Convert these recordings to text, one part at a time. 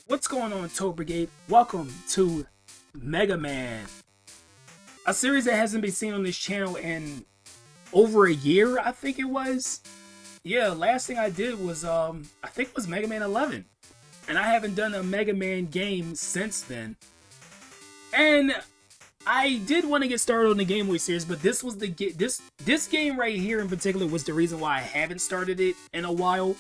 What's going on, Toe Brigade? Welcome to Mega Man, a series that hasn't been seen on this channel in over a year, I think it was. Yeah, last thing I did was, I think it was Mega Man 11. And I haven't done a Mega Man game since then. And I did want to get started on the Game Boy series, but this was this game right here in particular was the reason why I haven't started it in a while.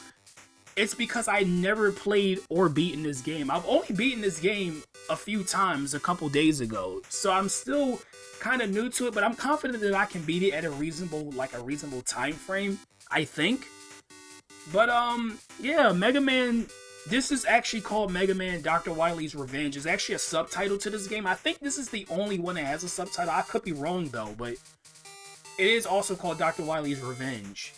It's because I never played or beaten this game. I've only beaten this game a few times a couple days ago. So I'm still kind of new to it, but I'm confident that I can beat it at a reasonable time frame, I think. But yeah, Mega Man, this is actually called Mega Man Dr. Wily's Revenge. There's actually a subtitle to this game. I think this is the only one that has a subtitle. I could be wrong though, but it is also called Dr. Wily's Revenge.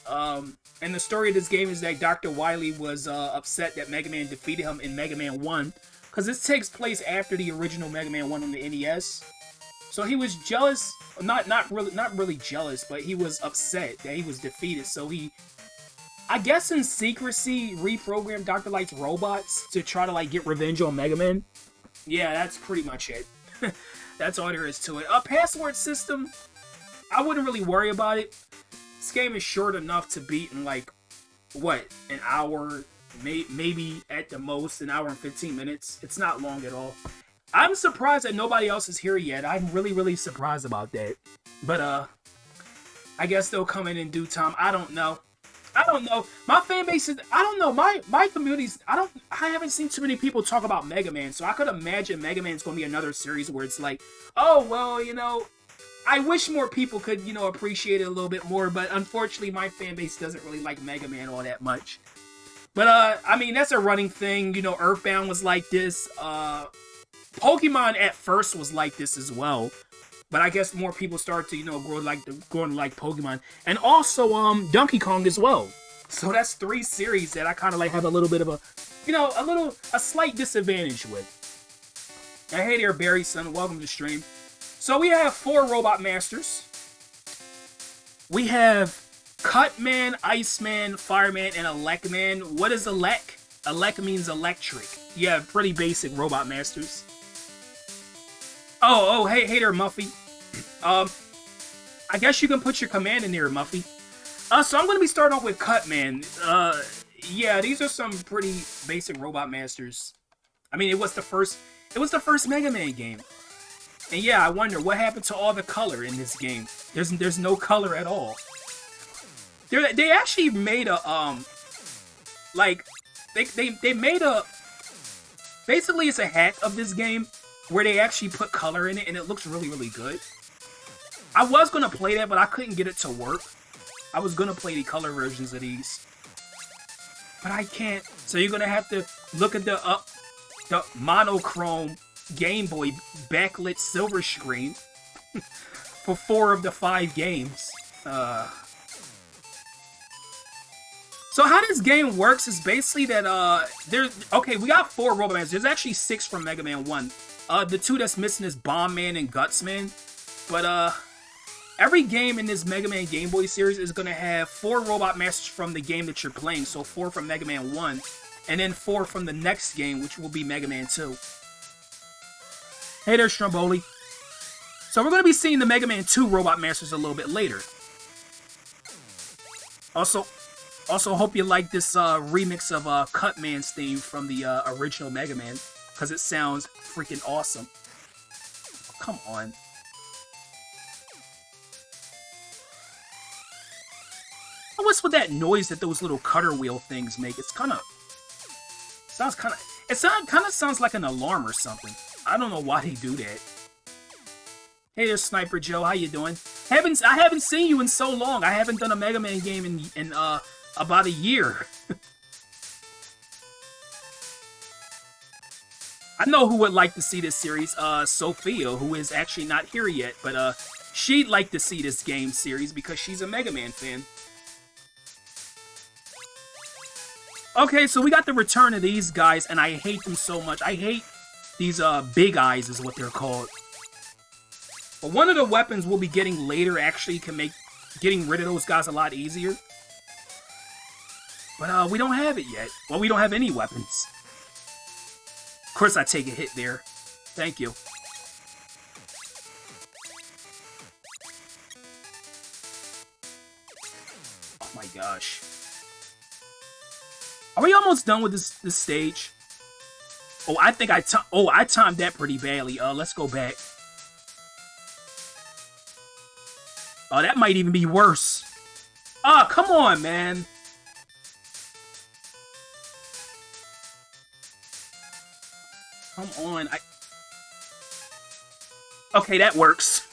And the story of this game is that Dr. Wily was upset that Mega Man defeated him in Mega Man 1, because this takes place after the original Mega Man 1 on the NES. So he was jealous, not really jealous, but he was upset that he was defeated. So he, I guess in secrecy, reprogrammed Dr. Light's robots to try to like get revenge on Mega Man. Yeah, that's pretty much it. That's all there is to it. A password system, I wouldn't really worry about it. This game is short enough to beat in like, what, an hour, maybe at the most an hour and 15 minutes. It's not long at all. I'm surprised that nobody else is here yet. I'm really surprised about that. But I guess they'll come in due time. I don't know. My fan base is, I don't know. My community's, I haven't seen too many people talk about Mega Man, so I could imagine Mega Man's gonna be another series where it's like, oh well, you know, I wish more people could, you know, appreciate it a little bit more, but unfortunately my fan base doesn't really like Mega Man all that much. But, I mean, that's a running thing. You know, Earthbound was like this. Pokemon at first was like this as well. But I guess more people start to, you know, grow to like Pokemon. And also, Donkey Kong as well. So that's three series that I kind of like have a little bit of a, you know, a slight disadvantage with. And hey there, Barry, son. Welcome to stream. So we have 4 Robot Masters. We have Cutman, Iceman, Fireman, and Electman. What is Elect? Elect means electric. Yeah, pretty basic Robot Masters. Hey there, Muffy. I guess you can put your command in there, Muffy. So I'm going to be starting off with Cutman. Yeah, these are some pretty basic Robot Masters. I mean, it was the first Mega Man game. And yeah, I wonder what happened to all the color in this game. There's no color at all. They actually made a like they made a, basically it's a hack of this game where they actually put color in it and it looks really good. I was gonna play that, but I couldn't get it to work. I was gonna play the color versions of these, but I can't. So you're gonna have to look at the monochrome Game Boy backlit silver screen for 4 of the 5 games. So how this game works is basically that okay, we got 4 Robot Masters. There's actually 6 from Mega Man 1. The 2 that's missing is Bomb Man and Guts Man. But every game in this Mega Man Game Boy series is gonna have 4 Robot Masters from the game that you're playing. So 4 from Mega Man 1, and then 4 from the next game, which will be Mega Man 2. Hey there, Stromboli. So we're going to be seeing the Mega Man 2 Robot Masters a little bit later. Also hope you like this remix of Cutman's theme from the original Mega Man, because it sounds freaking awesome. Oh, come on. What's with that noise that those little cutter wheel things make? It's kind of sounds like an alarm or something. I don't know why they do that. Hey there, Sniper Joe. How you doing? I haven't seen you in so long. I haven't done a Mega Man game in about a year. I know who would like to see this series. Sophia, who is actually not here yet, but she'd like to see this game series because she's a Mega Man fan. Okay, so we got the return of these guys, and I hate them so much. I hate these big eyes is what they're called. But one of the weapons we'll be getting later actually can make getting rid of those guys a lot easier. But we don't have it yet. Well, we don't have any weapons. course I take a hit there. Thank you. Oh my gosh. Are we almost done with this stage? Oh, I think I timed that pretty badly. Let's go back. Oh, that might even be worse. Oh, come on, man. Come on. Okay, that works.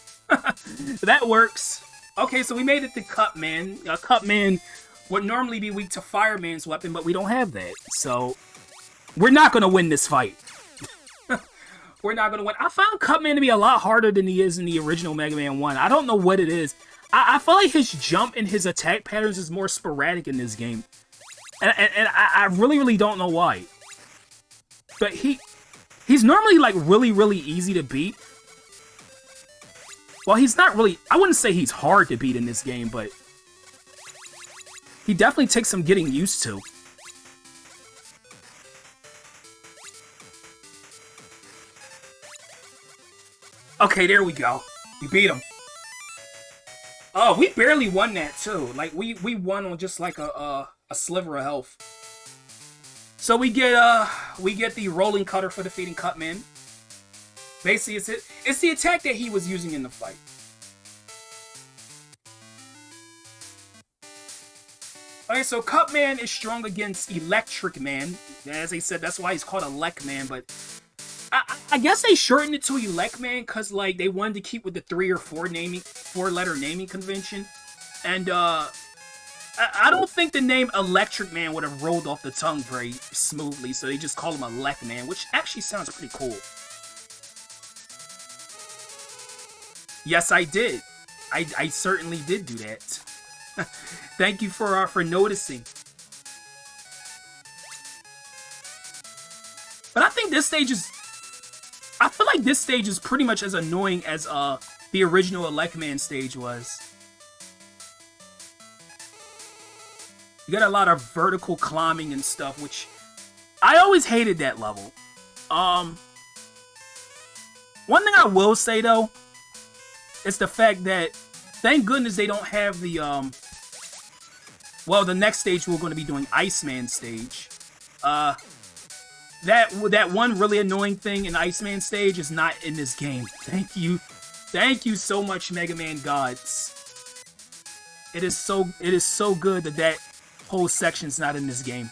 That works. Okay, so we made it to Cupman. Cupman would normally be weak to Fireman's weapon, but we don't have that. So, we're not going to win this fight. We're not going to win. I found Cupman to be a lot harder than he is in the original Mega Man 1. I don't know what it is. I feel like his jump and his attack patterns is more sporadic in this game. And I really don't know why. But he's normally, like, really easy to beat. Well, he's not really... I wouldn't say he's hard to beat in this game, but... he definitely takes some getting used to. Okay, there we go. We beat him. Oh, we barely won that, too. Like, we won on just, like, a sliver of health. So we get the rolling cutter for defeating Cutman. Basically, it's the attack that he was using in the fight. Okay, so Cupman is strong against Electric Man. As I said, that's why he's called Elect Man, but I guess they shortened it to Elect Man because, like, they wanted to keep with the 3 or 4-letter naming convention. And, I don't think the name Electric Man would have rolled off the tongue very smoothly, so they just call him Elect Man, which actually sounds pretty cool. Yes, I did. I certainly did do that. Thank you for noticing. But I think this stage is... I feel like this stage is pretty much as annoying as the original Elect Man stage was. You got a lot of vertical climbing and stuff, which... I always hated that level. One thing I will say, though, is the fact that, thank goodness they don't have the, well, the next stage we're going to be doing Iceman stage. That one really annoying thing in Iceman stage is not in this game. Thank you. Thank you so much, Mega Man gods. It is so good that whole section's not in this game.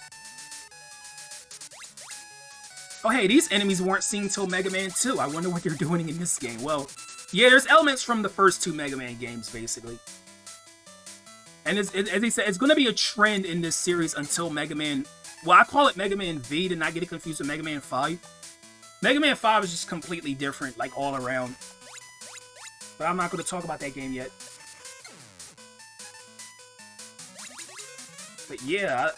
Oh, hey, these enemies weren't seen till Mega Man 2. I wonder what they're doing in this game. Well, yeah, there's elements from the first 2 Mega Man games, basically. And as they said, it's going to be a trend in this series until Mega Man... Well, I call it Mega Man V to not get it confused with Mega Man 5. Mega Man 5 is just completely different, like, all around. But I'm not going to talk about that game yet. But yeah...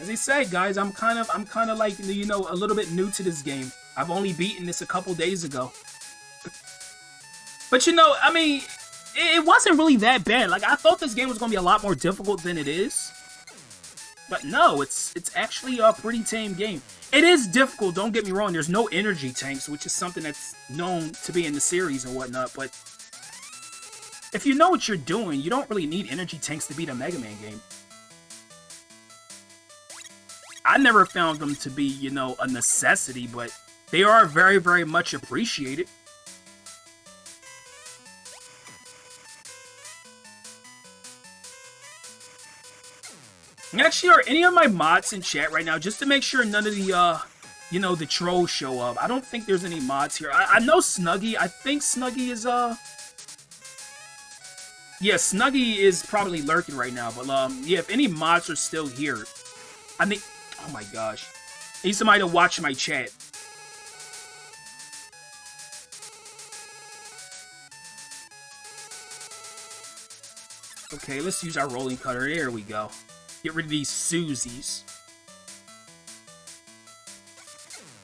As I say, guys, I'm kind of like, you know, a little bit new to this game. I've only beaten this a couple days ago. But, you know, I mean, it wasn't really that bad. Like, I thought this game was going to be a lot more difficult than it is. But no, it's actually a pretty tame game. It is difficult, don't get me wrong. There's no energy tanks, which is something that's known to be in the series and whatnot. But if you know what you're doing, you don't really need energy tanks to beat a Mega Man game. I never found them to be, you know, a necessity, but they are very, very much appreciated. Actually, are any of my mods in chat right now, just to make sure none of the, you know, the trolls show up? I don't think there's any mods here. I know Snuggy. I think Snuggy is, yeah, Snuggy is probably lurking right now, but, yeah, if any mods are still here, I think... Oh my gosh. I need somebody to watch my chat. Okay, let's use our rolling cutter. There we go. Get rid of these Susies.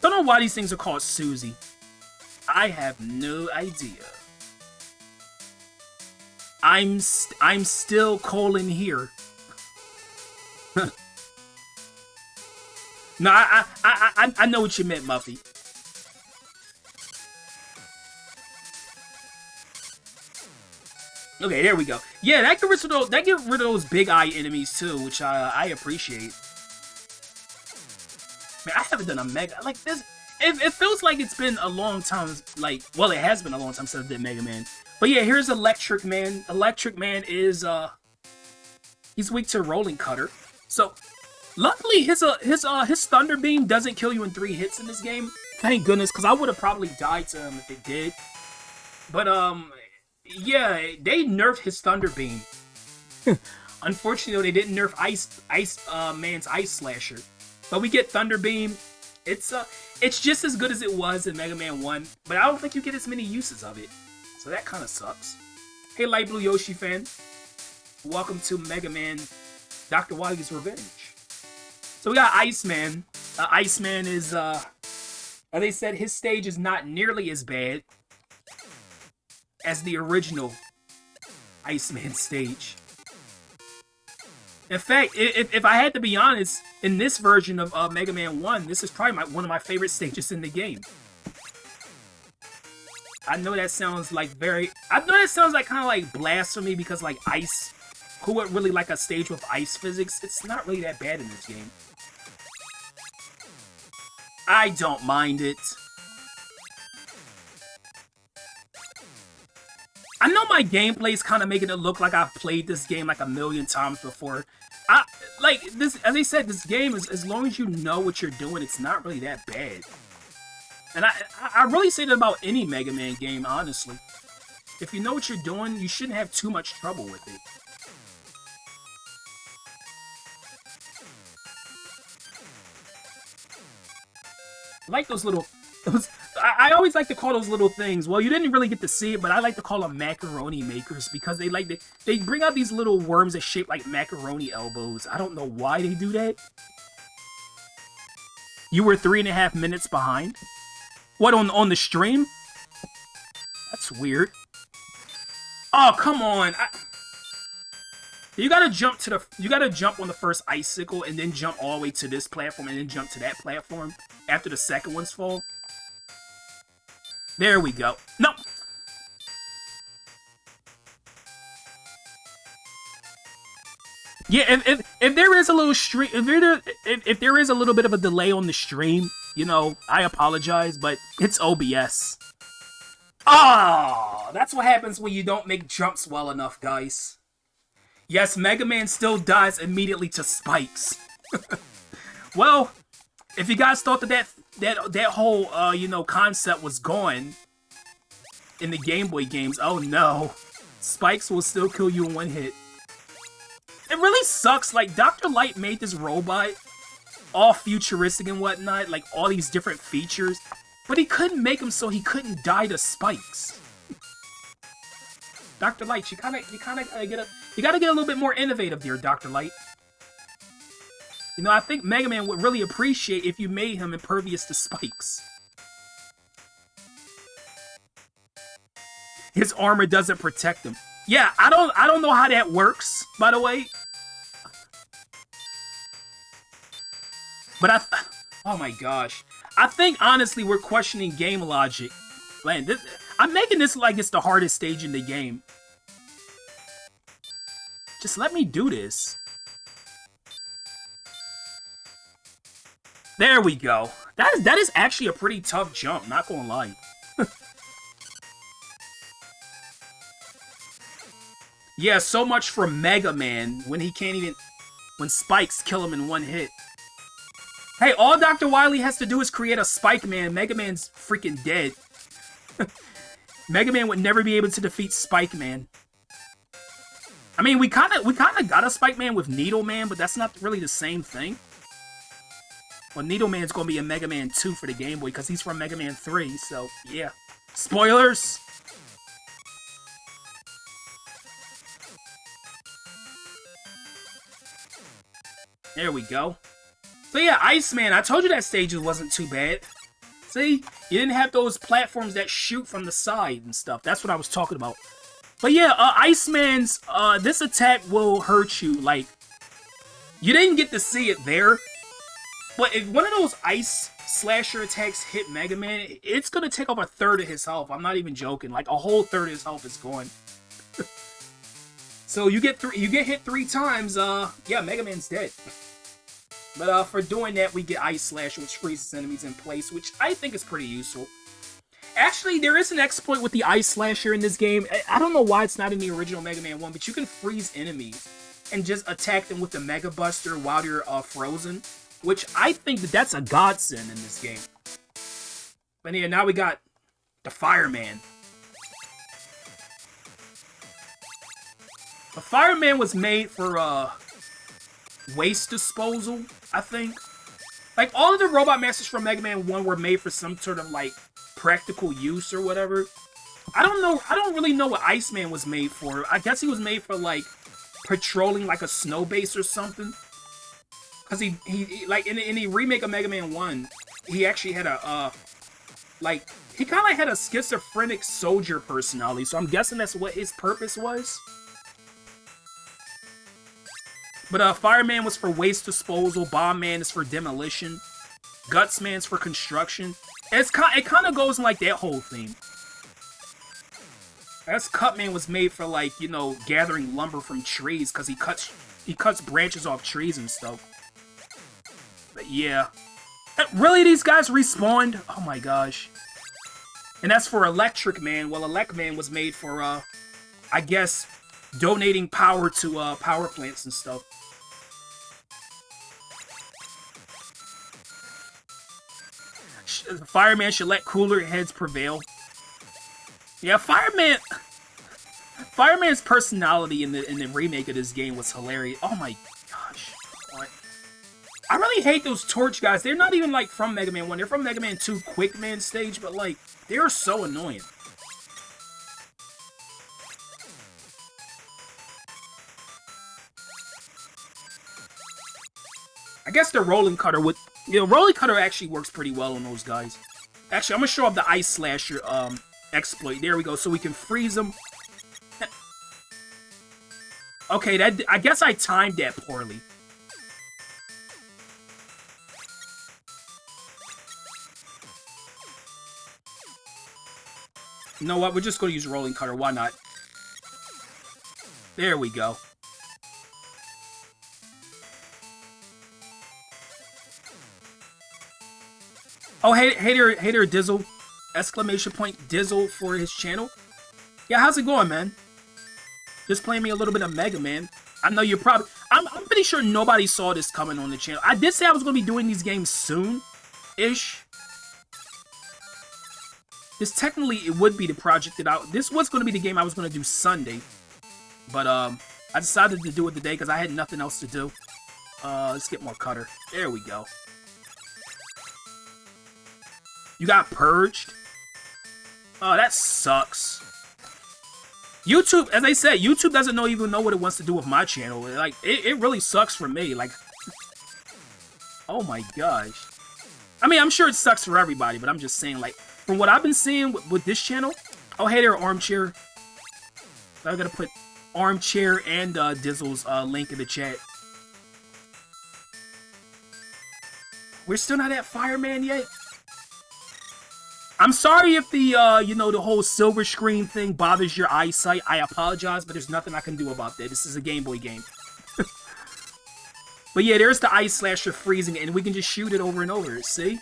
Don't know why these things are called Susie. I have no idea. I'm still colon here. No, I know what you meant, Muffy. Okay, there we go. Yeah, that get rid of those big eye enemies too, which I appreciate. Man, I haven't done a mega like this. It feels like it's been a long time. Like, well, it has been a long time since I did Mega Man. But yeah, here's Electric Man. Electric Man is he's weak to Rolling Cutter. So luckily his Thunder Beam doesn't kill you in 3 hits in this game. Thank goodness, because I would have probably died to him if it did. But yeah, they nerfed his Thunder Beam. Unfortunately, they didn't nerf Ice Man's Ice Slasher. But we get Thunder Beam. It's just as good as it was in Mega Man 1, but I don't think you get as many uses of it. So that kind of sucks. Hey, Light Blue Yoshi fan. Welcome to Mega Man Dr. Wily's Revenge. So we got Iceman. Iceman is, as they said, his stage is not nearly as bad as the original Iceman stage. In fact, if I had to be honest, in this version of Mega Man 1, this is probably one of my favorite stages in the game. I know that sounds like kind of like blasphemy because like ice, who would really like a stage with ice physics? It's not really that bad in this game. I don't mind it. I know my gameplay's kind of making it look like I've played this game like a million times before. Like this, as I said, this game is, as long as you know what you're doing, it's not really that bad. And I really say that about any Mega Man game, honestly. If you know what you're doing, you shouldn't have too much trouble with it. I like those little... I always like to call those little things, well, you didn't really get to see it, but I like to call them macaroni makers because they bring out these little worms that shape like macaroni elbows. I don't know why they do that. You were 3.5 minutes behind? What, on the stream? That's weird. Oh, come on. You gotta jump on the first icicle and then jump all the way to this platform and then jump to that platform after the second one's full. There we go. No. Yeah, if there is a little stream, if there is a little bit of a delay on the stream, you know, I apologize, but it's OBS. Ah, that's what happens when you don't make jumps well enough, guys. Yes, Mega Man still dies immediately to spikes. Well, if you guys thought that whole you know, concept was gone in the Game Boy games, oh no, spikes will still kill you in 1 hit. It really sucks. Like, Dr. Light made this robot all futuristic and whatnot, like all these different features, but he couldn't make him so he couldn't die to spikes. Dr. Light, you gotta get a little bit more innovative there, Dr. Light. You know, I think Mega Man would really appreciate if you made him impervious to spikes. His armor doesn't protect him. Yeah, I don't know how that works, by the way. But oh my gosh. I think, honestly, we're questioning game logic. Man, I'm making this like it's the hardest stage in the game. Just let me do this. There we go. That is actually a pretty tough jump, not gonna lie. Yeah, so much for Mega Man when he can't even... when spikes kill him in 1 hit. Hey, all Dr. Wily has to do is create a Spike Man. Mega Man's freaking dead. Mega Man would never be able to defeat Spike Man. I mean, we kind of got a Spike Man with Needle Man, but that's not really the same thing. Well, Needle Man's gonna be in Mega Man 2 for the Game Boy because he's from Mega Man 3, so yeah. Spoilers! There we go. So yeah, Iceman, I told you that stage wasn't too bad. See? You didn't have those platforms that shoot from the side and stuff. That's what I was talking about. But yeah, Iceman's, this attack will hurt you. Like, you didn't get to see it there. But if one of those ice slasher attacks hit Mega Man, it's gonna take off a third of his health. I'm not even joking. Like a whole third of his health is gone. So you get hit 3 times. Yeah, Mega Man's dead. But for doing that, we get Ice Slasher, which freezes enemies in place, which I think is pretty useful. Actually, there is an exploit with the Ice Slasher in this game. I don't know why it's not in the original Mega Man 1, but you can freeze enemies and just attack them with the Mega Buster while you're frozen, which I think that's a godsend in this game. But yeah, now we got the Fireman. The Fireman was made for waste disposal, I think. Like, all of the Robot Masters from Mega Man 1 were made for some sort of, like, practical use or whatever. I don't really know what Iceman was made for. I guess he was made for, like, patrolling, like, a snow base or something. Because he like, in the remake of Mega Man 1, he actually had a, like, he kind of like had a schizophrenic soldier personality, so I'm guessing that's what his purpose was. But Fireman was for waste disposal, Bomb Man is for demolition, Guts Man's for construction. It kind of goes in like that whole theme. As Cutman was made for, like, you know, gathering lumber from trees, because he cuts branches off trees and stuff. But yeah. Really, these guys respawned? Oh my gosh. And that's for Electric Man. Well, Electric Man was made for, I guess, donating power to power plants and stuff. Fireman should let cooler heads prevail. Yeah, Fireman's personality in the remake of this game was hilarious. Oh my gosh. What? I really hate those torch guys. They're not even, like, from Mega Man 1. They're from Mega Man 2 Quick Man stage, but, like, they're so annoying. I guess the Rolling Cutter would... You know, Rolling Cutter actually works pretty well on those guys. Actually, I'm gonna show off the Ice Slasher, exploit. There we go, so we can freeze them. Okay, I guess I timed that poorly. You know what? We're just gonna use Rolling Cutter. Why not? There we go. Oh, hey there, Dizzle. Exclamation point Dizzle for his channel. Yeah, how's it going, man? Just playing me a little bit of Mega Man. I know you're probably... I'm pretty sure nobody saw this coming on the channel. I did say I was going to be doing these games soon-ish. This technically, it would be the project that this was going to be the game I was going to do Sunday. But, I decided to do it today because I had nothing else to do. Let's get more Cutter. There we go. You got purged? Oh, that sucks. YouTube, as I said, YouTube doesn't even know what it wants to do with my channel. Like, it really sucks for me. Like, oh my gosh. I mean, I'm sure it sucks for everybody, but I'm just saying, like, from what I've been seeing with this channel... Oh, hey there, Armchair. I'm gonna put Armchair and Dizzle's link in the chat. We're still not at Fireman yet? I'm sorry if the, you know, the whole silver screen thing bothers your eyesight. I apologize, but there's nothing I can do about that. This is a Game Boy game. But yeah, there's the Ice Slasher freezing it, and we can just shoot it over and over, see?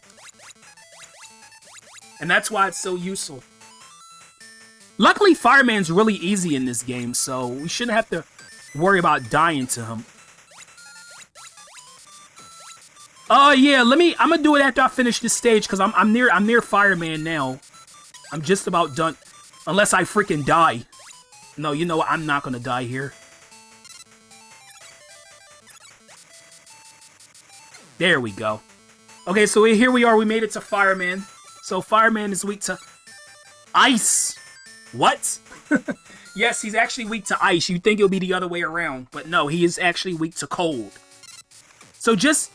And that's why it's so useful. Luckily, Fireman's really easy in this game, so we shouldn't have to worry about dying to him. Yeah, I'm gonna do it after I finish this stage, because I'm near Fireman now. I'm just about done. Unless I freaking die. No, you know what? I'm not gonna die here. There we go. Okay, so here we are. We made it to Fireman. So Fireman is weak to ice. What? Yes, he's actually weak to ice. You'd think it'll be the other way around. But no, he is actually weak to cold. So just...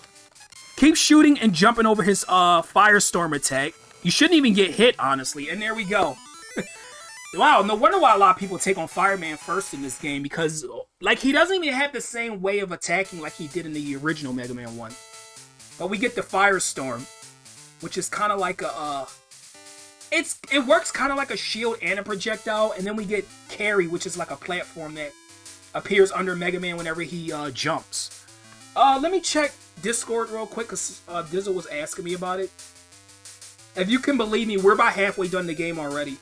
keep shooting and jumping over his Firestorm attack. You shouldn't even get hit, honestly. And there we go. Wow, no wonder why a lot of people take on Fireman first in this game. Because, like, he doesn't even have the same way of attacking like he did in the original Mega Man 1. But we get the Firestorm, which is kind of like a it works kind of like a shield and a projectile, and then we get Carry, which is like a platform that appears under Mega Man whenever he jumps. Let me check Discord real quick, because Dizzle was asking me about it. If you can believe me, we're about halfway done the game already.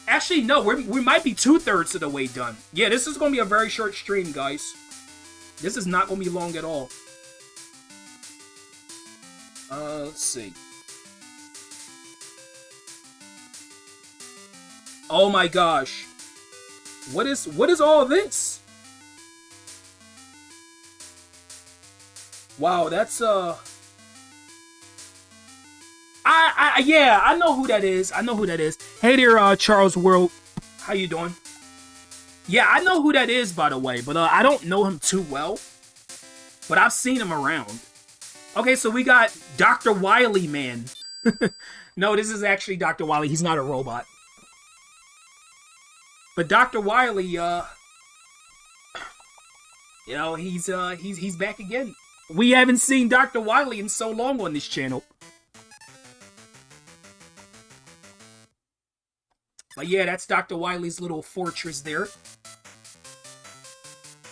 Actually, no, we might be 2/3 of the way done. Yeah, this is going to be a very short stream, guys. This is not going to be long at all. Let's see. Oh my gosh. What is all this? Wow, that's yeah, I know who that is. I know who that is. Hey there, Charles World. How you doing? Yeah, I know who that is, by the way, but I don't know him too well. But I've seen him around. Okay, so we got Dr. Wily Man. No, this is actually Dr. Wily. He's not a robot. But Dr. Wily, you know, he's back again. We haven't seen Dr. Wily in so long on this channel. But yeah, that's Dr. Wily's little fortress there.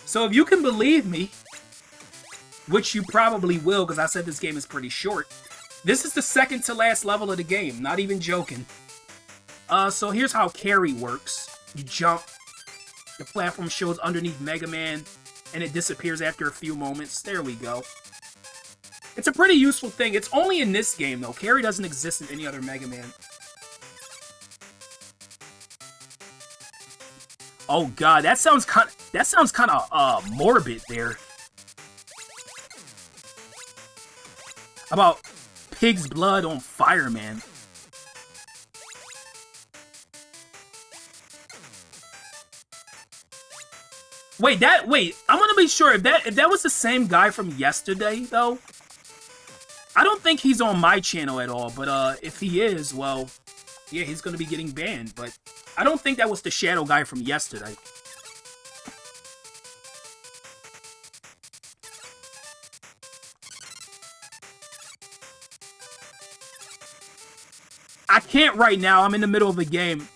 So if you can believe me, which you probably will, because I said this game is pretty short, this is the second to last level of the game. Not even joking. So here's how Carry works. You jump, the platform shows underneath Mega Man, and it disappears after a few moments. There we go. It's a pretty useful thing. It's only in this game, though. Carry doesn't exist in any other Mega Man. Oh god, that sounds kind of morbid there. About pig's blood on fire, man. Wait, I want to be sure if that was the same guy from yesterday, though. I don't think he's on my channel at all, but if he is, well, yeah, he's gonna be getting banned, but I don't think that was the shadow guy from yesterday. I can't right now, I'm in the middle of the game.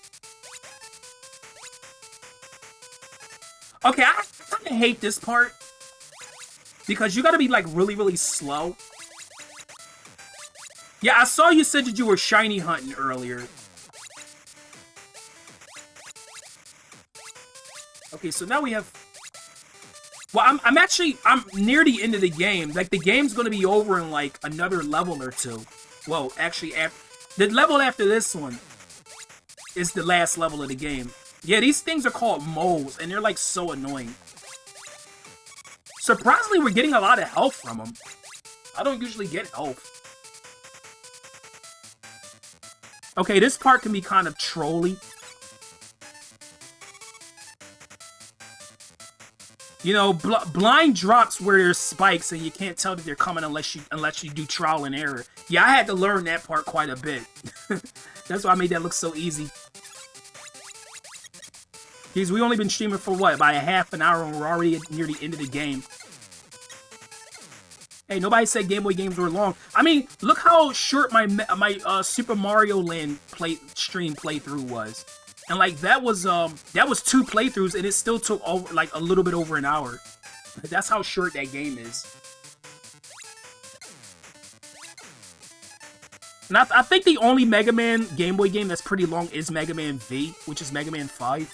Okay, I kinda hate this part. Because you gotta be, like, really, really slow. Yeah, I saw you said that you were shiny hunting earlier. Okay, so now we have... Well, I'm near the end of the game. Like, the game's gonna be over in, like, another level or two. Well, actually, the level after this one is the last level of the game. Yeah, these things are called moles, and they're, like, so annoying. Surprisingly, we're getting a lot of health from them. I don't usually get health. Okay, this part can be kind of trolly. You know, blind drops where there's spikes, and you can't tell that they're coming unless you do trial and error. Yeah, I had to learn that part quite a bit. That's why I made that look so easy. Because we only been streaming for what, about a half an hour, and we're already near the end of the game. Hey, nobody said Game Boy games were long. I mean, look how short my Super Mario Land stream playthrough was. And like that was 2 playthroughs, and it still took over like a little bit over an hour. That's how short that game is. And I think the only Mega Man Game Boy game that's pretty long is Mega Man V, which is Mega Man 5.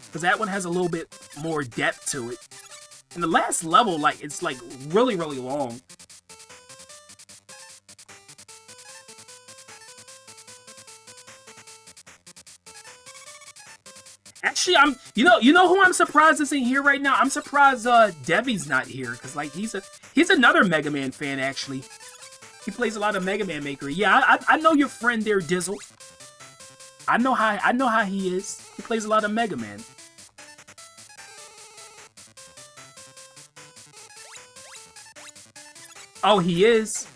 Because that one has a little bit more depth to it. And the last level, like, it's like really, really long. Actually, you know who I'm surprised isn't here right now? I'm surprised Devy's not here, because like he's another Mega Man fan actually. He plays a lot of Mega Man Maker. Yeah, I know your friend there, Dizzle. I know how he is. He plays a lot of Mega Man. Oh, he is.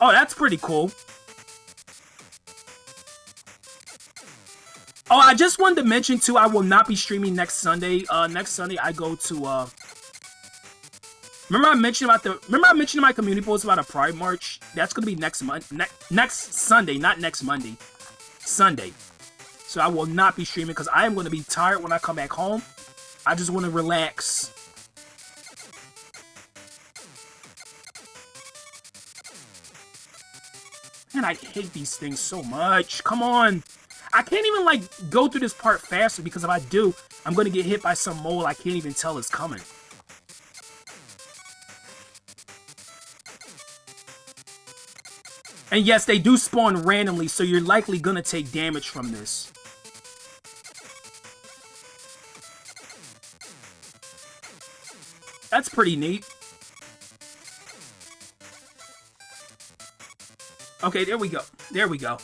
Oh, that's pretty cool. Oh, I just wanted to mention too, I will not be streaming next Sunday. Next Sunday I go to remember I mentioned in my community post about a Pride March? That's gonna be next next Sunday, not next Monday. Sunday. So I will not be streaming because I am gonna be tired when I come back home. I just want to relax. Man, I hate these things so much. Come on. I can't even, like, go through this part faster because if I do, I'm going to get hit by some mole I can't even tell is coming. And yes, they do spawn randomly, so you're likely going to take damage from this. That's pretty neat. Okay, there we go. There we go.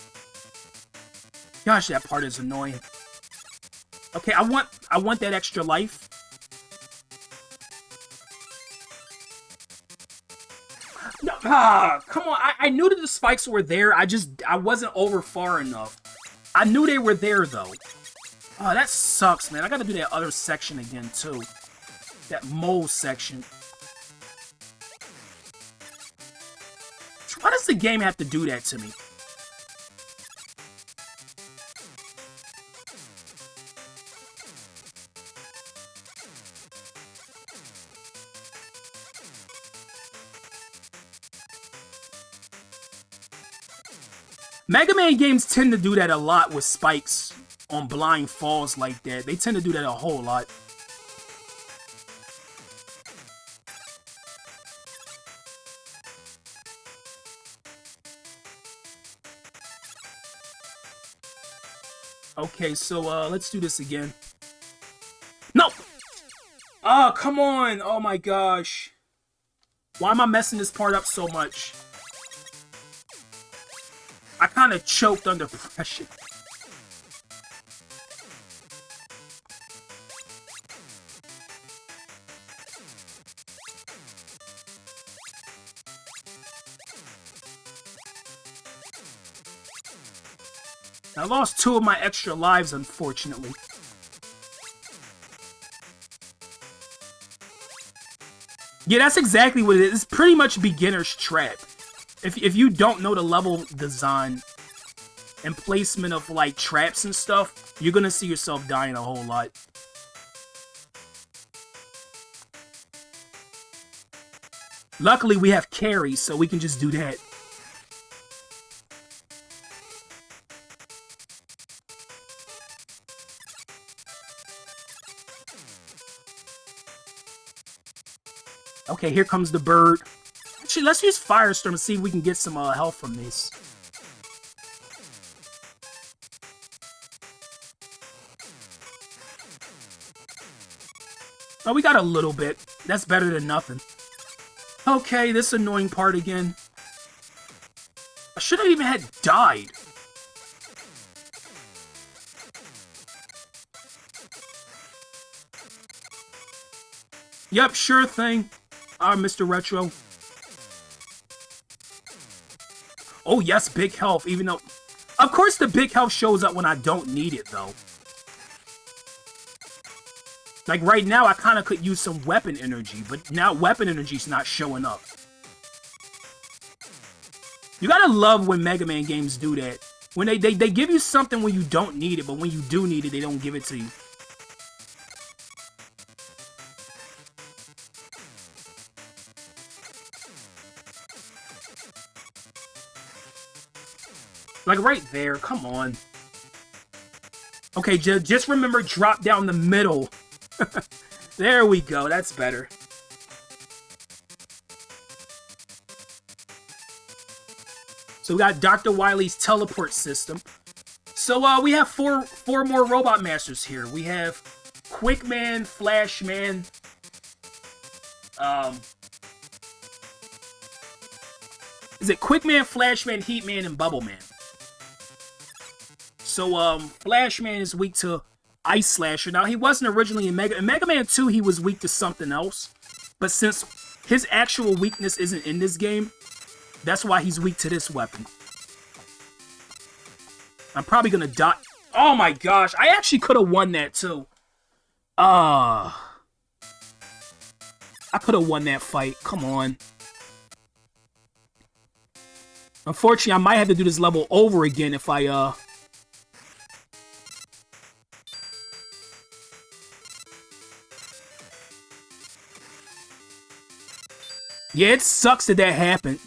Gosh, that part is annoying. Okay, I want that extra life. No, come on. I knew that the spikes were there. I wasn't over far enough. I knew they were there, though. Oh, that sucks, man. I gotta do that other section again, too. That mole section. Why does the game have to do that to me? Mega Man games tend to do that a lot with spikes on blind falls like that. They tend to do that a whole lot. Okay, so let's do this again. No! Oh, come on! Oh my gosh. Why am I messing this part up so much? I kind of choked under pressure. I lost 2 of my extra lives, unfortunately. Yeah, that's exactly what it is. It's pretty much beginner's trap. If you don't know the level design and placement of, like, traps and stuff, you're gonna see yourself dying a whole lot. Luckily, we have carry, so we can just do that. Okay, here comes the bird. Actually, let's use Firestorm and see if we can get some health from this. Oh, we got a little bit. That's better than nothing. Okay, this annoying part again. I should have even had died. Yep, sure thing. Mr. Retro. Oh, yes, big health, even though... Of course the big health shows up when I don't need it, though. Like, right now, I kind of could use some weapon energy, but now weapon energy's not showing up. You gotta love when Mega Man games do that. When they give you something when you don't need it, but when you do need it, they don't give it to you. Like, right there. Come on. Okay, just remember, drop down the middle. There we go. That's better. So we got Dr. Wily's teleport system. So, we have four more Robot Masters here. We have Quickman, Flashman, is it Quickman, Flashman, Heatman, and Bubbleman? So, Flashman is weak to Ice Slasher. Now, he wasn't originally in Mega Man 2, he was weak to something else. But since his actual weakness isn't in this game, that's why he's weak to this weapon. I'm probably gonna die. Oh my gosh, I actually could have won that too. I could have won that fight. Come on. Unfortunately, I might have to do this level over again if I, Yeah, it sucks that happened.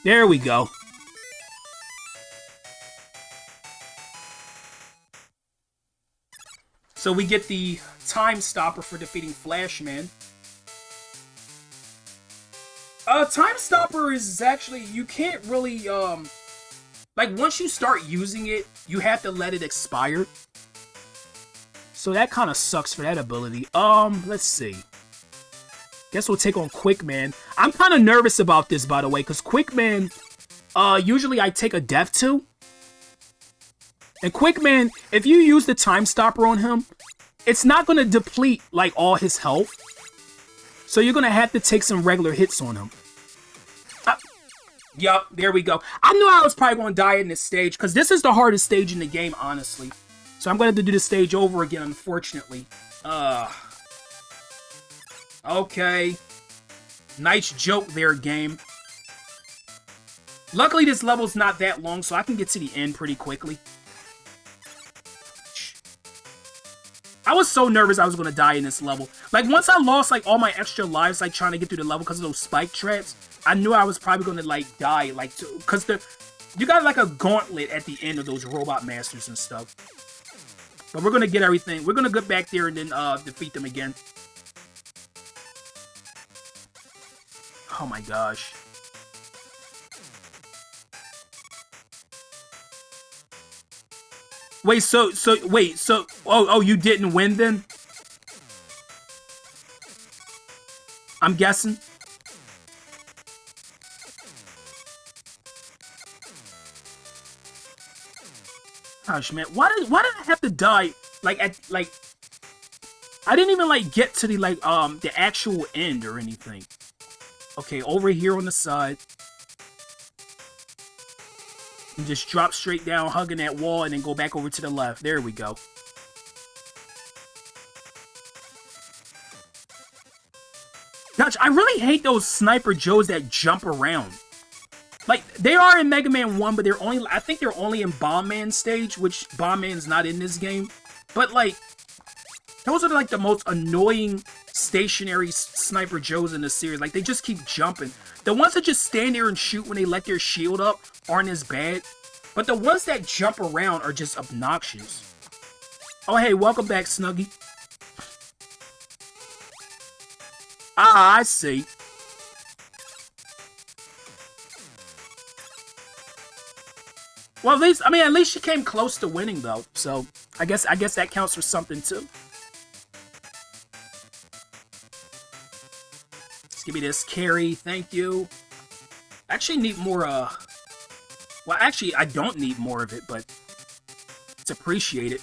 There we go. So we get the time stopper for defeating Flashman. Time stopper is actually, you can't really, like once you start using it, you have to let it expire. So that kind of sucks for that ability. Let's see. Guess we'll take on Quickman. I'm kind of nervous about this, by the way, because Quickman, usually I take a death to. And Quickman, if you use the time stopper on him, it's not going to deplete, like, all his health. So you're going to have to take some regular hits on him. Yup, there we go. I knew I was probably going to die in this stage, because this is the hardest stage in the game, honestly. So I'm going to have to do the stage over again, unfortunately. Okay. Nice joke there, game. Luckily, this level's not that long, so I can get to the end pretty quickly. I was so nervous I was going to die in this level. Like, once I lost, like, all my extra lives, like, trying to get through the level because of those spike traps, I knew I was probably going to, like, die, like, because you got, like, a gauntlet at the end of those robot masters and stuff. But we're going to get everything. We're going to get back there and then defeat them again. Oh my gosh. Wait, so, oh, you didn't win then? I'm guessing. Gosh, man, why did I have to die? Like, I didn't even, like, get to the, like, the actual end or anything. Okay, over here on the side. And just drop straight down, hugging that wall, and then go back over to the left. There we go. Gosh, I really hate those Sniper Joes that jump around. Like, they are in Mega Man 1, but they're only, I think they're only in Bomb Man stage, which Bomb Man's not in this game. But, like, those are, like, the most annoying stationary Sniper Joes in the series. Like, they just keep jumping. The ones that just stand there and shoot when they let their shield up aren't as bad. But the ones that jump around are just obnoxious. Oh, hey, welcome back, Snuggie. Ah, I see. Well, at least she came close to winning, though. So, I guess that counts for something, too. Let's give me this carry. Thank you. I actually need more, well, actually, I don't need more of it, but it's appreciated.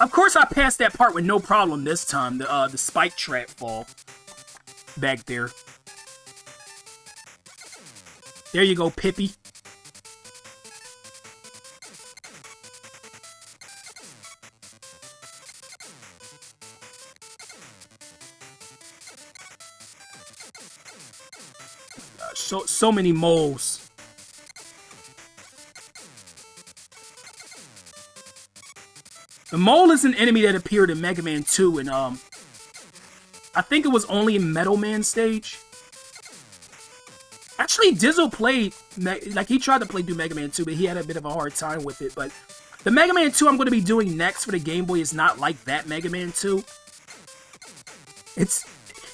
Of course, I passed that part with no problem this time. The spike trap fall. Back there. There you go, Pippi. So many moles. The mole is an enemy that appeared in Mega Man 2 and I think it was only in Metal Man stage. Actually, Dizzle played, like, he tried to play through Mega Man 2, but he had a bit of a hard time with it. But the Mega Man 2 I'm going to be doing next for the Game Boy is not like that Mega Man 2.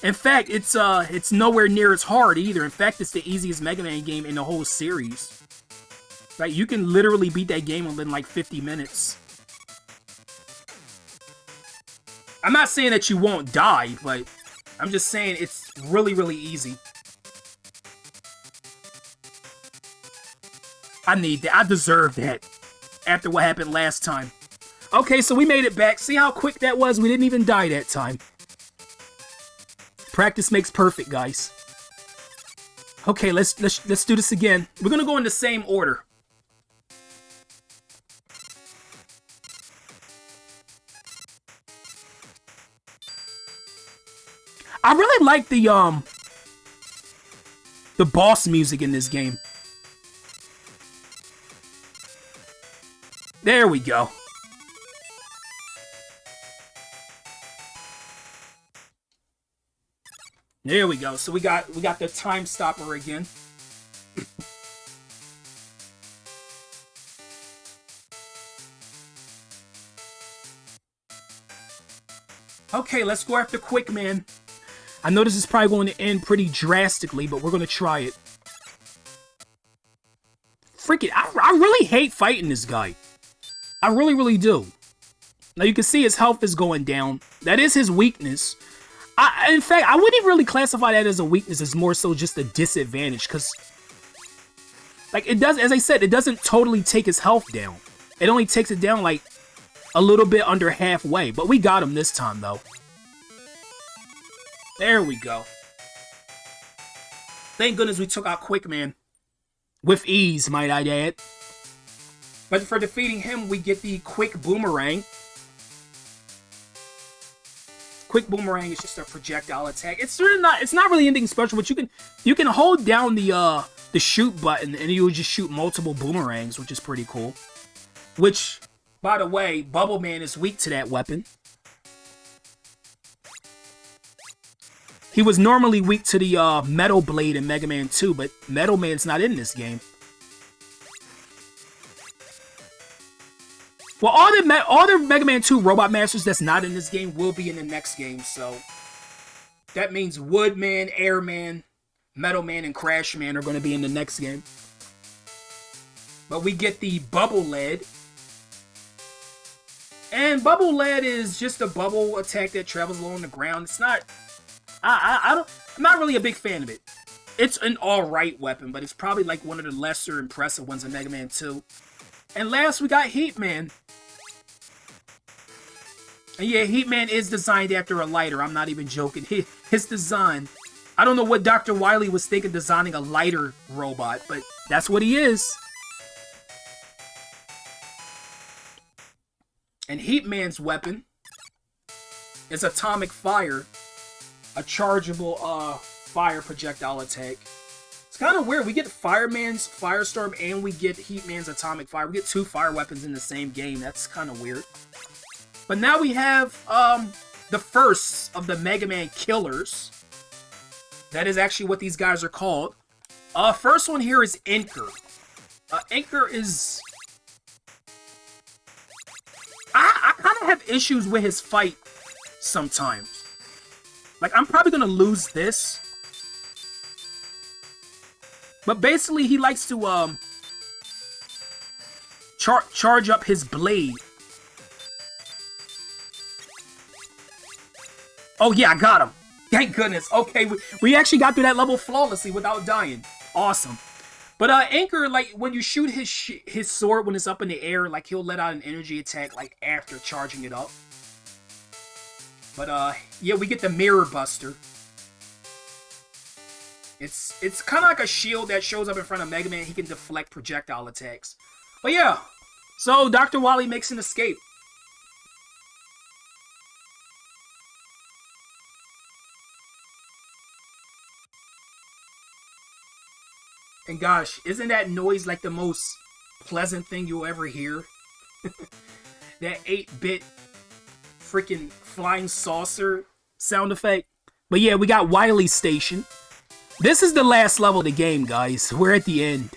In fact, it's nowhere near as hard either. In fact, it's the easiest Mega Man game in the whole series. Like, you can literally beat that game within, like, 50 minutes. I'm not saying that you won't die, but I'm just saying it's really, really easy. I need that. I deserve that after what happened last time. Okay, so we made it back. See how quick that was? We didn't even die that time. Practice makes perfect, guys. Okay, let's do this again. We're gonna go in the same order. I really like the boss music in this game. There we go. There we go. So we got the time stopper again. Okay, let's go after Quick Man. I know this is probably going to end pretty drastically, but we're going to try it. Freaking, I really hate fighting this guy. I really, really do. Now you can see his health is going down. That is his weakness. In fact, I wouldn't really classify that as a weakness. It's more so just a disadvantage, because, like, it does, as I said, it doesn't totally take his health down. It only takes it down, like, a little bit under halfway. But we got him this time, though. There we go. Thank goodness we took out Quick Man. With ease, might I add. But for defeating him, we get the Quick Boomerang. Quick Boomerang is just a projectile attack. It's not really anything special, but you can hold down the shoot button and you will just shoot multiple boomerangs, which is pretty cool. Which, by the way, Bubble Man is weak to that weapon. He was normally weak to the Metal Blade in Mega Man 2, but Metal Man's not in this game. Well, all the Mega Man 2 Robot Masters that's not in this game will be in the next game, so that means Woodman, Airman, Metal Man, and Crash Man are going to be in the next game. But we get the Bubble Lead. And Bubble Lead is just a bubble attack that travels along the ground. It's not... I'm not really a big fan of it. It's an alright weapon, but it's probably like one of the lesser impressive ones in Mega Man 2. And last, we got Heat Man. And yeah, Heat Man is designed after a lighter. I'm not even joking. His design. I don't know what Dr. Wily was thinking designing a lighter robot, but that's what he is. And Heat Man's weapon is Atomic Fire. A chargeable fire projectile attack. It's kind of weird. We get Fireman's Firestorm and we get Heat Man's Atomic Fire. We get two fire weapons in the same game. That's kind of weird. But now we have the first of the Mega Man killers. That is actually what these guys are called. First one here is Anchor. Anchor is... I kind of have issues with his fight sometimes. Like, I'm probably going to lose this. But basically, he likes to charge up his blade. Oh, yeah, I got him. Thank goodness. Okay, we actually got through that level flawlessly without dying. Awesome. But Anchor, like, when you shoot his sword when it's up in the air, like, he'll let out an energy attack, like, after charging it up. But, yeah, we get the Mirror Buster. It's kind of like a shield that shows up in front of Mega Man. He can deflect projectile attacks. But, yeah. So, Dr. Wily makes an escape. And gosh, isn't that noise like the most pleasant thing you'll ever hear? That 8-bit freaking flying saucer sound effect. But yeah, we got Wily Station. This is the last level of the game, guys. We're at the end.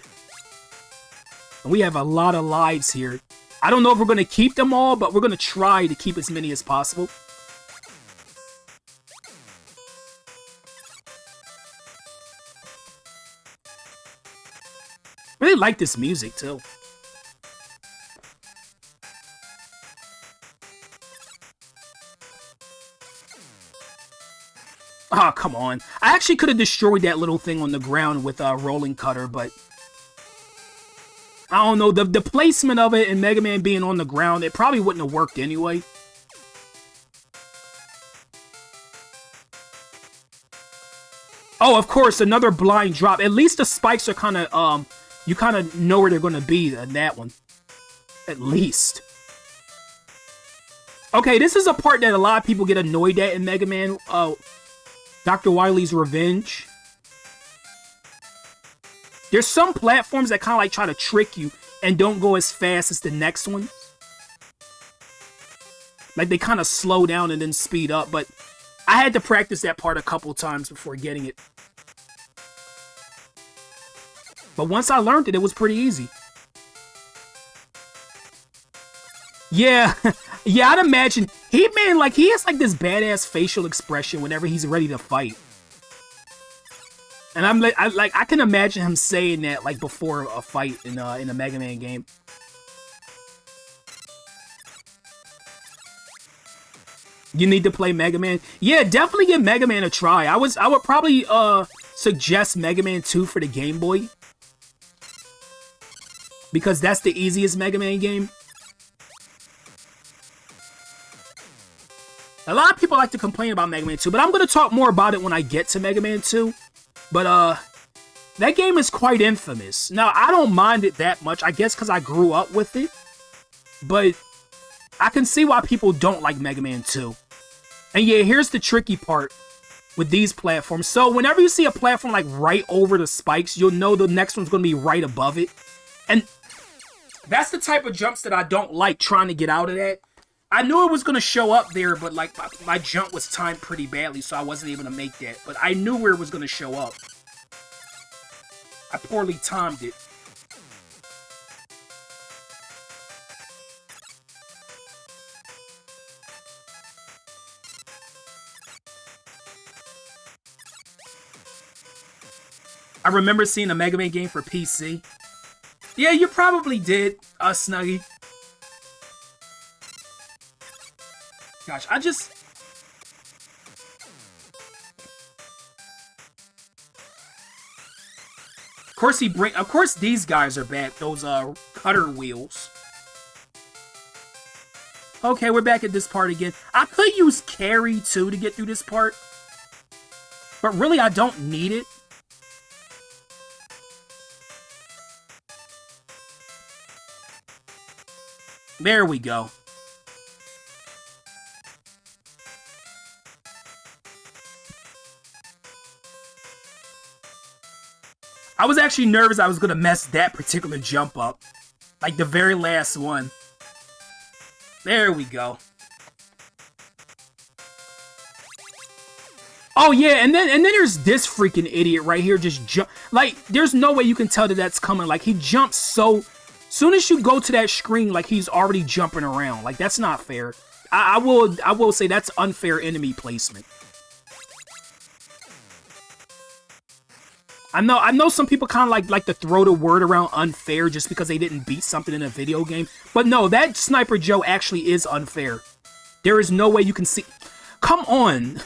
And we have a lot of lives here. I don't know if we're going to keep them all, but we're going to try to keep as many as possible. Really like this music, too. Ah, oh, come on. I actually could have destroyed that little thing on the ground with a rolling cutter, but... I don't know, the placement of it and Mega Man being on the ground, it probably wouldn't have worked anyway. Oh, of course, another blind drop. At least the spikes are kind of, you kind of know where they're going to be in that one. At least. Okay, this is a part that a lot of people get annoyed at in Mega Man. Dr. Wily's Revenge. There's some platforms that kind of like try to trick you and don't go as fast as the next one. Like they kind of slow down and then speed up, but I had to practice that part a couple times before getting it. But once I learned it, it was pretty easy. Yeah, yeah, I'd imagine Hitman, like, he has like this badass facial expression whenever he's ready to fight. And I can imagine him saying that like before a fight in a Mega Man game. You need to play Mega Man. Yeah, definitely give Mega Man a try. I would probably suggest Mega Man 2 for the Game Boy, because that's the easiest Mega Man game. A lot of people like to complain about Mega Man 2, but I'm going to talk more about it when I get to Mega Man 2. But that game is quite infamous. Now, I don't mind it that much, I guess because I grew up with it. But I can see why people don't like Mega Man 2. And yeah, here's the tricky part with these platforms. So whenever you see a platform like right over the spikes, you'll know the next one's going to be right above it. And that's the type of jumps that I don't like, trying to get out of that. I knew it was going to show up there, but like my jump was timed pretty badly, so I wasn't able to make that. But I knew where it was going to show up. I poorly timed it. I remember seeing a Mega Man game for PC. Yeah, you probably did, Snuggy. Gosh, Of course these guys are back, those cutter wheels. Okay, we're back at this part again. I could use carry too to get through this part, but really I don't need it. There we go. I was actually nervous I was going to mess that particular jump up. Like the very last one. There we go. Oh yeah, and then there's this freaking idiot right here just jump. Like, there's no way you can tell that that's coming. Like, he jumps so... Soon as you go to that screen, like, he's already jumping around. Like, that's not fair. I will say that's unfair enemy placement. I know some people kind of like to throw the word around unfair just because they didn't beat something in a video game. But no, that Sniper Joe actually is unfair. There is no way you can see... Come on!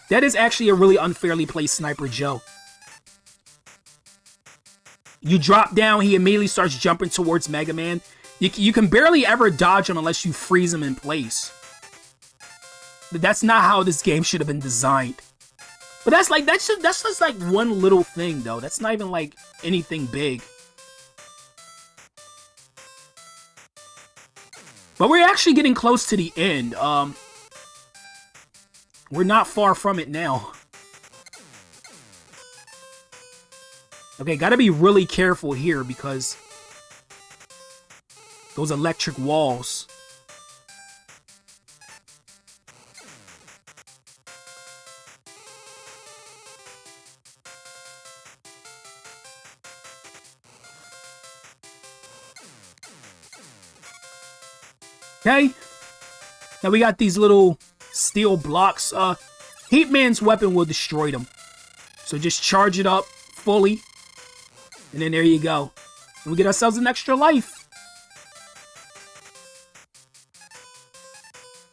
That is actually a really unfairly placed Sniper Joe. You drop down, he immediately starts jumping towards Mega Man. You can barely ever dodge him unless you freeze him in place. But that's not how this game should have been designed. But that's just like one little thing, though. That's not even like anything big. But we're actually getting close to the end. We're not far from it now. Okay, gotta be really careful here because those electric walls. Okay, now we got these little steel blocks. Hitman's weapon will destroy them. So just charge it up fully. And then there you go. And we get ourselves an extra life.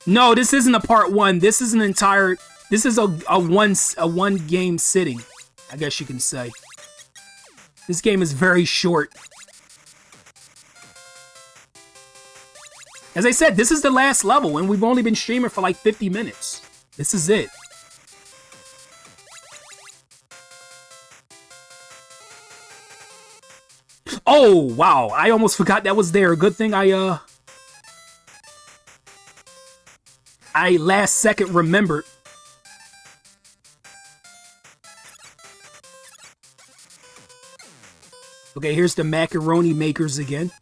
No, this isn't a part one. This is an entire... This is a one game sitting, I guess you can say. This game is very short. As I said, this is the last level, and we've only been streaming for like 50 minutes. This is it. Oh, wow. I almost forgot that was there. Good thing I last second remembered. Okay, here's the macaroni makers again.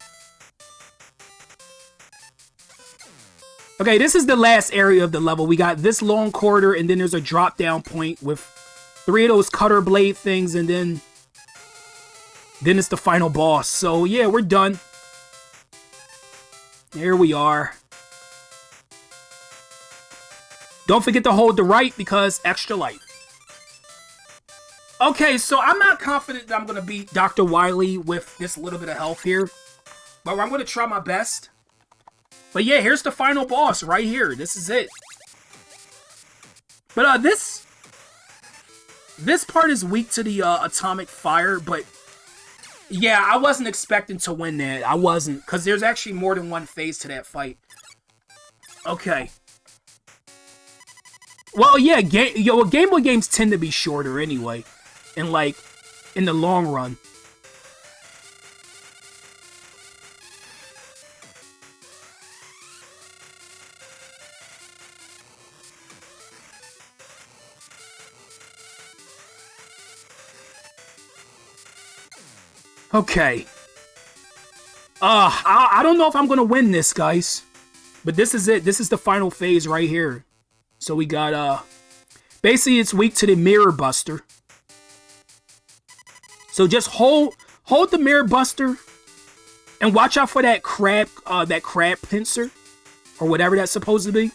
Okay, this is the last area of the level. We got this long corridor, and then there's a drop down point with 3 of those cutter blade things, and then it's the final boss. So yeah, we're done. There we are. Don't forget to hold the right because extra life. Okay, so I'm not confident that I'm going to beat Dr. Wily with this little bit of health here. But I'm going to try my best. But yeah, here's the final boss right here. This is it. But this part is weak to the atomic fire. But yeah, I wasn't expecting to win that. I wasn't. Because there's actually more than one phase to that fight. Okay. Well, yeah, Game Boy games tend to be shorter anyway. And like, in the long run. Okay. I don't know if I'm gonna win this, guys. But this is it. This is the final phase right here. So we got, basically it's weak to the Mirror Buster. So just hold the Mirror Buster and watch out for that crab pincer or whatever that's supposed to be.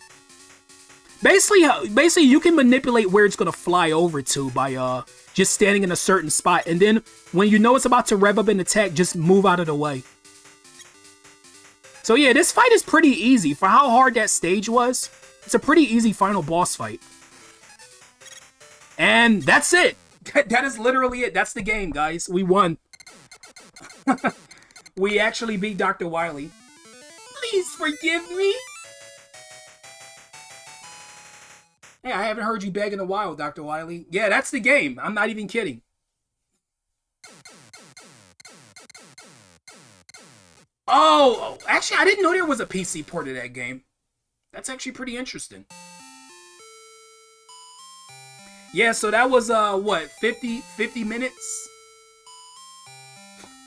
Basically you can manipulate where it's gonna fly over to by just standing in a certain spot, and then when you know it's about to rev up an attack, just move out of the way. So yeah, this fight is pretty easy for how hard that stage was. It's a pretty easy final boss fight. And that's it. That is literally it. That's the game, guys. We won. We actually beat Dr. Wily. Please forgive me. Hey, I haven't heard you beg in a while, Dr. Wily. Yeah, that's the game. I'm not even kidding. Oh, actually, I didn't know there was a PC port of that game. That's actually pretty interesting. Yeah, so that was, what, 50 minutes?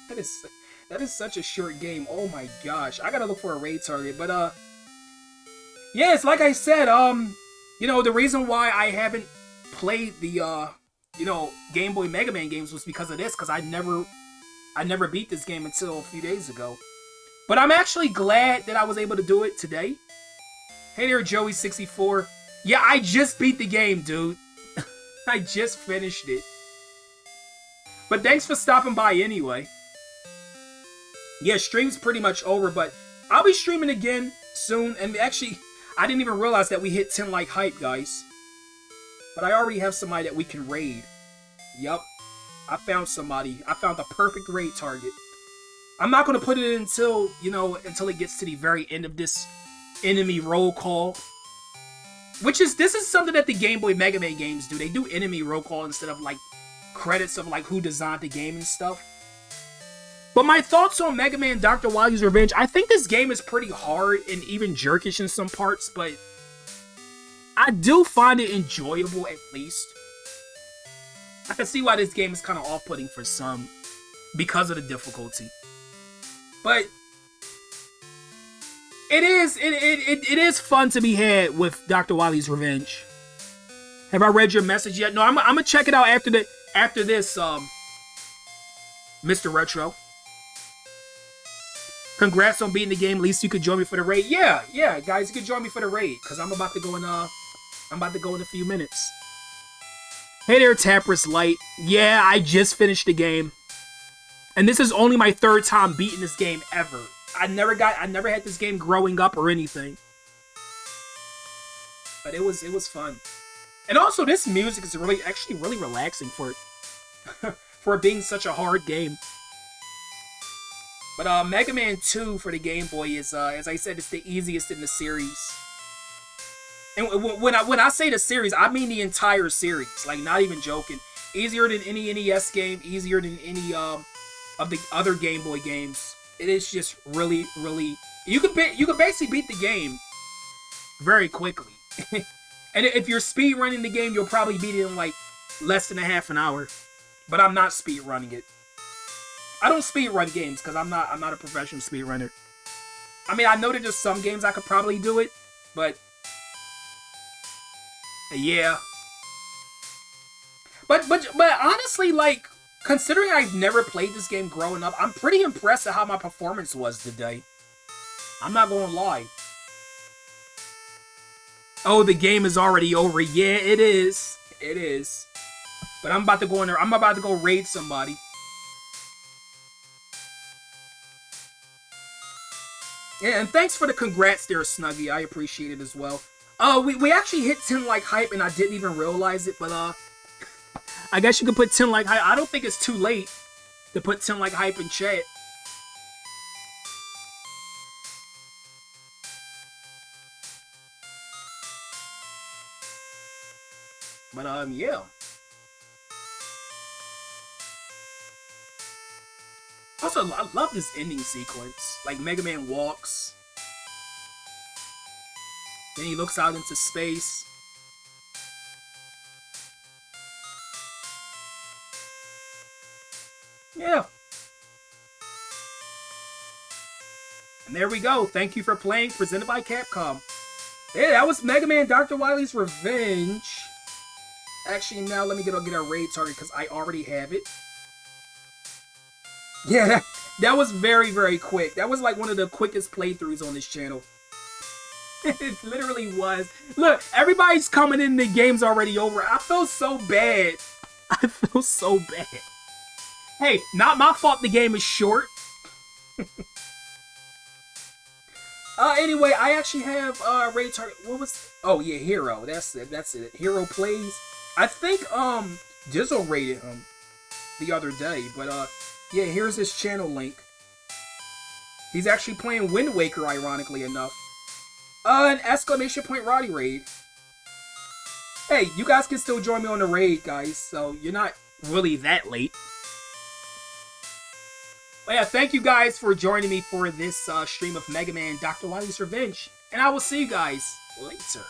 That is such a short game. Oh my gosh. I gotta look for a raid target. But, yeah, it's like I said, you know, the reason why I haven't played the, you know, Game Boy Mega Man games was because of this, because I never beat this game until a few days ago. But I'm actually glad that I was able to do it today. Hey there, Joey64. Yeah, I just beat the game, dude. I just finished it. But thanks for stopping by anyway. Yeah, stream's pretty much over, but I'll be streaming again soon. And actually, I didn't even realize that we hit 10 like hype, guys. But I already have somebody that we can raid. Yup. I found somebody. I found the perfect raid target. I'm not going to put it until, you know, until it gets to the very end of this enemy roll call. This is something that the Game Boy Mega Man games do. They do enemy roll call instead of, like, credits of, like, who designed the game and stuff. But my thoughts on Mega Man Dr. Wily's Revenge, I think this game is pretty hard and even jerkish in some parts, but I do find it enjoyable at least. I can see why this game is kind of off-putting for some because of the difficulty. But it is fun to be had with Dr. Wily's Revenge. Have I read your message yet? No, I'm gonna check it out after this, Mr. Retro. Congrats on beating the game. At least you could join me for the raid. Yeah, guys, you could join me for the raid because I'm about to go in a few minutes. Hey there, Tapper's Light. Yeah, I just finished the game. And this is only my 3rd time beating this game ever. I never had this game growing up or anything. But it was fun. And also this music is actually really relaxing for for it being such a hard game. But Mega Man 2 for the Game Boy is as I said, it's the easiest in the series. And when I say the series, I mean the entire series. Like, not even joking. Easier than any NES game, easier than any of the other Game Boy games. It is just really, really. You could basically beat the game very quickly. And if you're speed running the game, you'll probably beat it in like less than a half an hour. But I'm not speed running it. I don't speed run games because I'm not a professional speed runner. I mean, I know that there's some games I could probably do it, but yeah. But honestly, like, considering I've never played this game growing up, I'm pretty impressed at how my performance was today. I'm not gonna lie. Oh, the game is already over. Yeah, it is. It is. But I'm about to go in there. I'm about to go raid somebody. Yeah, and thanks for the congrats there, Snuggie. I appreciate it as well. We actually hit 10 like hype and I didn't even realize it, but I guess you could put 10 like hype. I don't think it's too late to put 10 like hype in chat. But yeah. Also, I love this ending sequence. Like, Mega Man walks. Then he looks out into space. Yeah. And there we go. Thank you for playing, presented by Capcom. Yeah, that was Mega Man Dr. Wily's Revenge. Actually, now let me get a raid target because I already have it. Yeah, that was very, very quick. That was like one of the quickest playthroughs on this channel. It literally was. Look, everybody's coming in, the game's already over. I feel so bad. I feel so bad. Hey, not my fault the game is short. Anyway, I actually have raid target. What was? Oh yeah, Hero. That's it. Hero plays. I think Dizzle rated him the other day, but yeah, here's his channel link. He's actually playing Wind Waker, ironically enough. An exclamation point Roddy raid. Hey, you guys can still join me on the raid, guys, so you're not really that late. But yeah, thank you guys for joining me for this stream of Mega Man Dr. Wily's Revenge. And I will see you guys later.